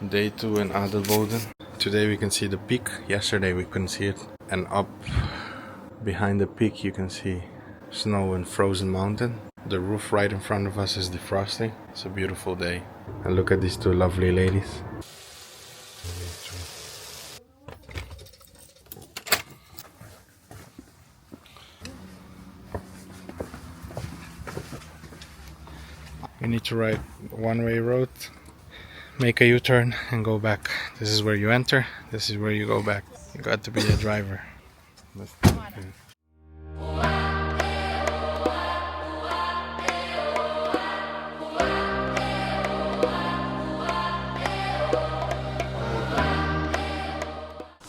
Day 2 in Adelboden. Today we can see the peak. Yesterday we couldn't see it. And up behind the peak you can see snow and frozen mountain. The roof right in front of us is defrosting. It's a beautiful day. And look at these two lovely ladies. You need to ride one-way road, make a U-turn and go back. This is where you enter, this is where you go back. You got to be a driver.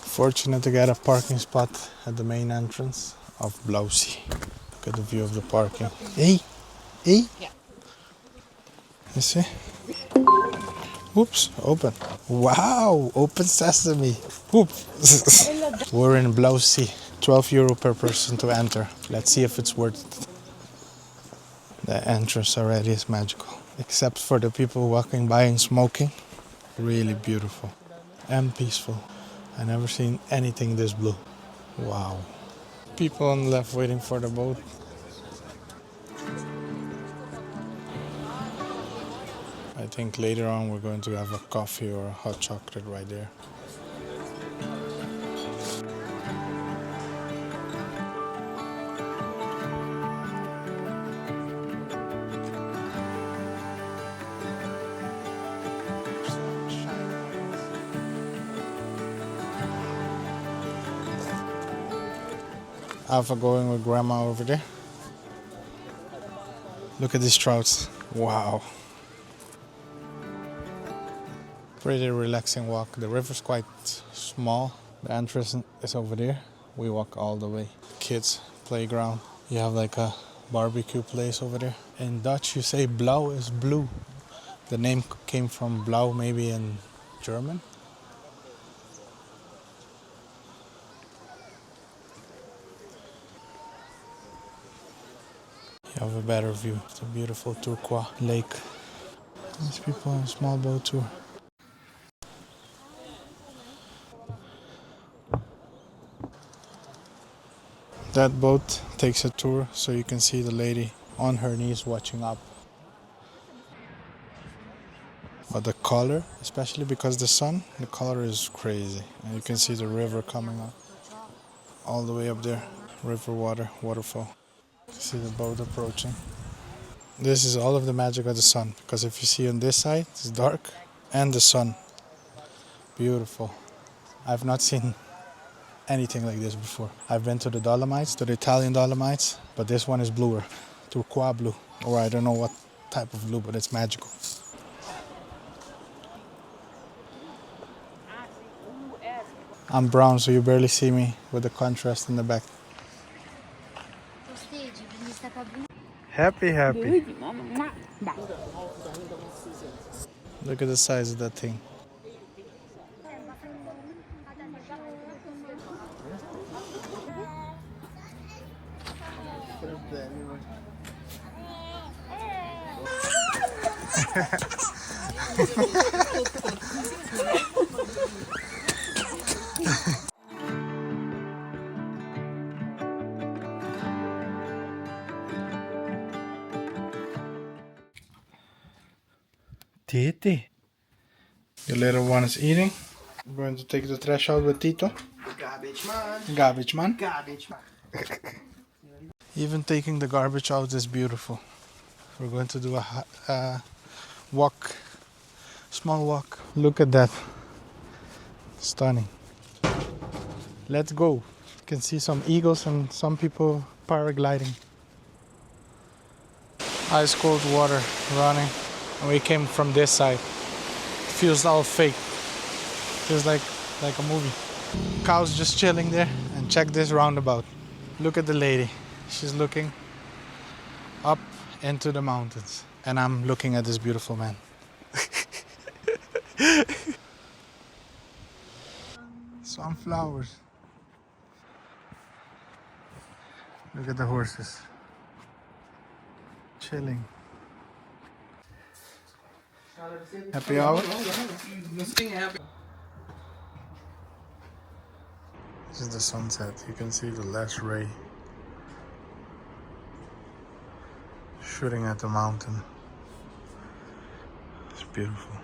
Fortunate to get a parking spot at the main entrance of Blausee. Look at the view of the parking. Hey! Hey! You see? Oops, open. Wow, open sesame. Oops. We're in Blausee. €12 per person to enter. Let's see if it's worth it. The entrance already is magical. Except for the people walking by and smoking. Really beautiful and peaceful. I never seen anything this blue. Wow. People on the left waiting for the boat. I think later on we're going to have a coffee or a hot chocolate right there. Alpha going with grandma over there. Look at these trouts. Wow. Pretty relaxing walk. The river's quite small. The entrance is over there. We walk all the way. Kids playground. You have like a barbecue place over there. In Dutch you say blauw is blue. The name came from blauw maybe in German. You have a better view. It's a beautiful turquoise lake. These people on a small boat tour. That boat takes a tour so you can see the lady on her knees watching up. But the color, especially because the sun, the color is crazy. And you can see the river coming up all the way up there. River water, waterfall. See the boat approaching. This is all of the magic of the sun, because if you see on this side, it's dark, and the sun. Beautiful. I've not seen anything like this before. I've been to the Dolomites, to the Italian Dolomites, but this one is bluer, turquoise blue, or I don't know what type of blue, but it's magical. I'm brown, so you barely see me with the contrast in the back. Happy, happy. Look at the size of that thing. Titi. The little one is eating. I'm going to take the trash out with Tito. Garbage man. Garbage man. Garbage man. Even taking the garbage out is beautiful. We're going to do a walk, small walk. Look at that. Stunning. Let's go. You can see some eagles and some people paragliding. Ice cold water running. And we came from this side. It feels all fake. Feels like a movie. Cows just chilling there. And check this roundabout. Look at the lady. She's looking up into the mountains. And I'm looking at this beautiful man. Sunflowers. Look at the horses. Chilling. Happy hour? This is the sunset. You can see the last ray shooting at the mountain. It's beautiful.